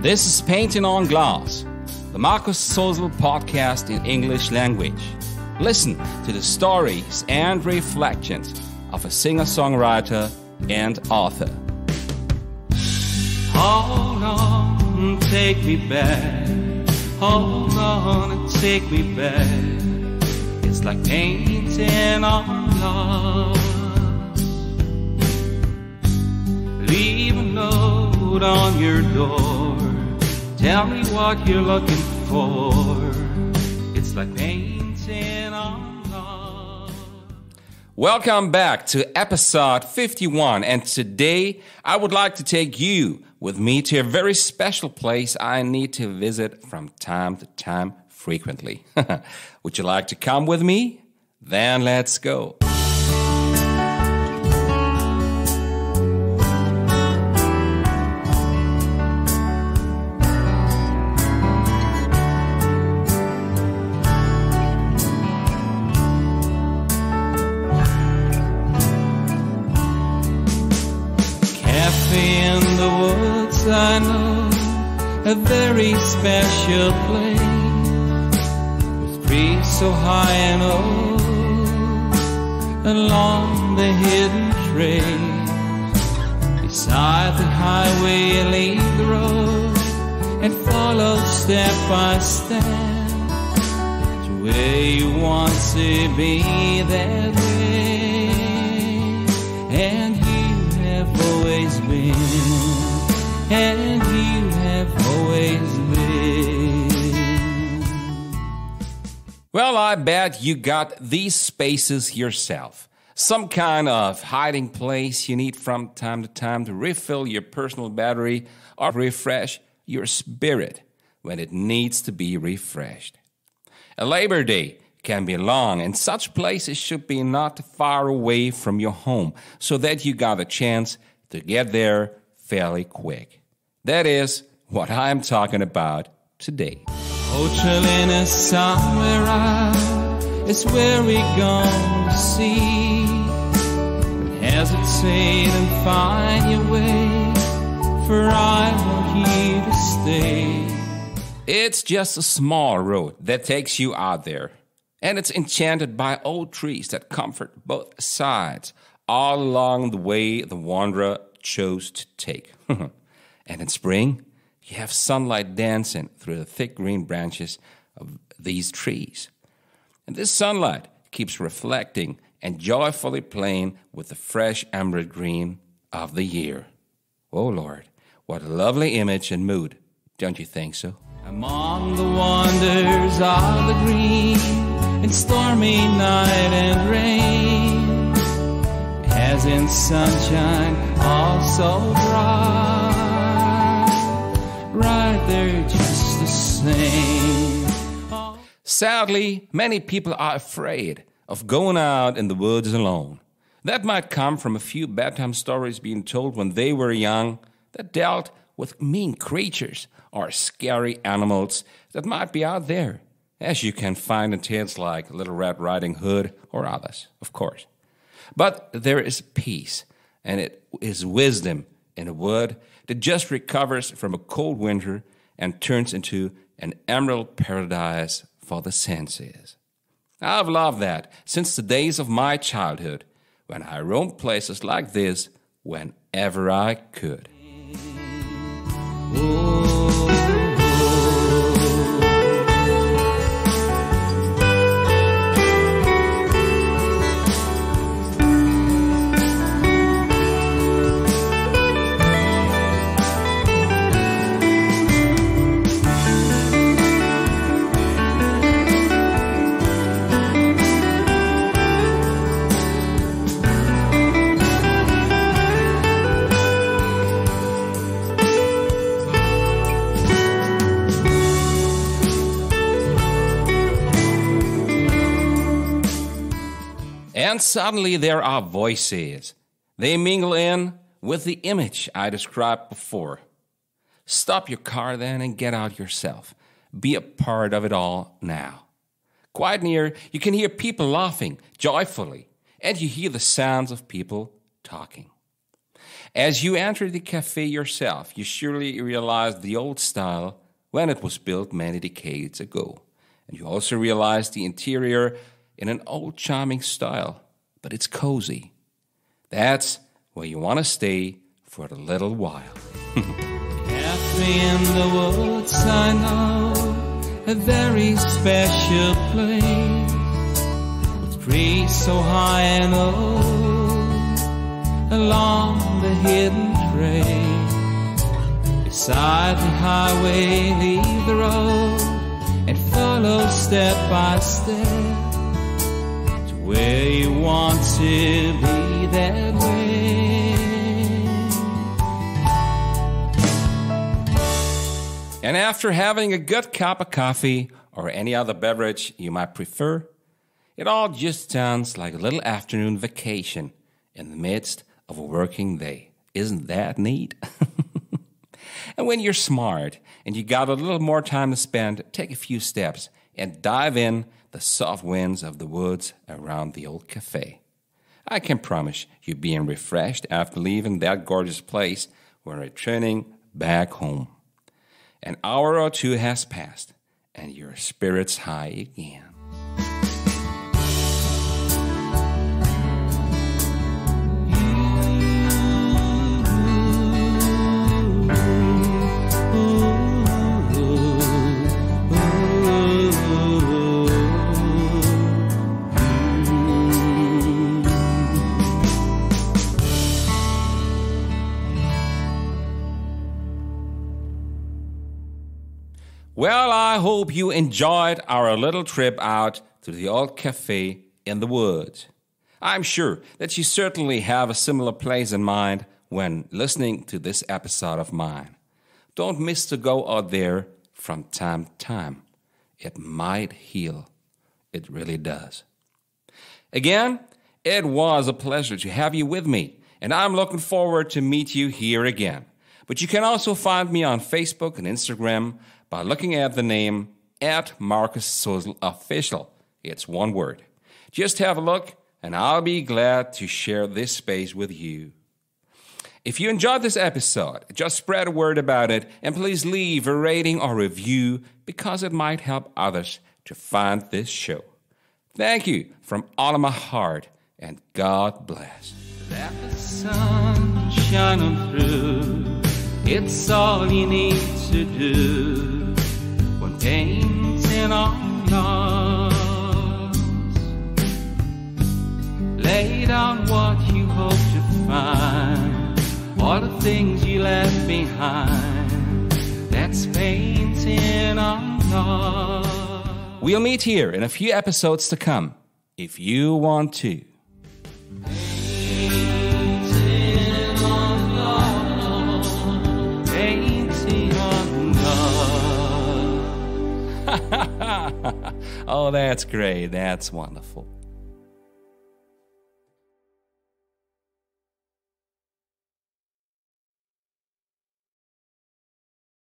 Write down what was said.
This is Painting on Glass, the Marcus Social podcast in English language. Listen to the stories and reflections of a singer-songwriter and author. Hold on, take me back. Hold on and take me back. It's like painting on glass. Leave a note on your door. Tell me what you're looking for. It's like painting on glass. Welcome back to episode 51. And today I would like to take you with me to a very special place I need to visit from time to time frequently. Would you like to come with me? Then let's go. In the woods I know a very special place, with trees so high and old along the hidden trails. Beside the highway leave the road and follow step by step to where you want to be that way. And always been, and you have always been. Well, I bet you got these spaces yourself. Some kind of hiding place you need from time to time to refill your personal battery or refresh your spirit when it needs to be refreshed. A Labor Day can be long, and such places should be not far away from your home so that you got a chance to get there fairly quick. That is what I'm talking about today. Hotel in a somewhere out is where we gonna see. But hesitate and find your way, for I want you to stay. It's just a small road that takes you out there, and it's enchanted by old trees that comfort both sides all along the way the wanderer chose to take. And in spring, you have sunlight dancing through the thick green branches of these trees. And this sunlight keeps reflecting and joyfully playing with the fresh emerald green of the year. Oh Lord, what a lovely image and mood, don't you think so? Among the wonders of the green, in stormy night and rain, as in sunshine, all so bright, right there just the same. Sadly, many people are afraid of going out in the woods alone. That might come from a few bedtime stories being told when they were young that dealt with mean creatures or scary animals that might be out there, as you can find in tales like Little Red Riding Hood or others, of course. But there is peace, and it is wisdom in a wood that just recovers from a cold winter and turns into an emerald paradise for the senses. I've loved that since the days of my childhood, when I roamed places like this whenever I could. And suddenly there are voices. They mingle in with the image I described before. Stop your car then and get out yourself. Be a part of it all now. Quite near, you can hear people laughing joyfully, and you hear the sounds of people talking. As you enter the cafe yourself, you surely realize the old style when it was built many decades ago. And you also realize the interior in an old charming style, but it's cozy. That's where you want to stay for a little while. Cafe in the woods, I know, a very special place, with trees so high and old, along the hidden trail. Beside the highway, leave the road, and follow step by step to where you want to be that way. And after having a good cup of coffee or any other beverage you might prefer, it all just sounds like a little afternoon vacation in the midst of a working day. Isn't that neat? And when you're smart and you got a little more time to spend, take a few steps and dive in the soft winds of the woods around the old cafe. I can promise you being refreshed after leaving that gorgeous place when returning back home. An hour or two has passed, and your spirit's high again. Well, I hope you enjoyed our little trip out to the old cafe in the woods. I'm sure that you certainly have a similar place in mind when listening to this episode of mine. Don't miss to go out there from time to time. It might heal. It really does. Again, it was a pleasure to have you with me, and I'm looking forward to meet you here again. But you can also find me on Facebook and Instagram by looking at the name @MarcusSozelOfficial. It's one word. Just have a look, and I'll be glad to share this space with you. If you enjoyed this episode, just spread a word about it, and please leave a rating or review because it might help others to find this show. Thank you from all of my heart, and God bless. Let the sun shine on through. It's all you need to do when painting on yours. Lay down what you hope to find, all the things you left behind. That's painting on yours. We'll meet here in a few episodes to come, if you want to. Oh, that's great. That's wonderful.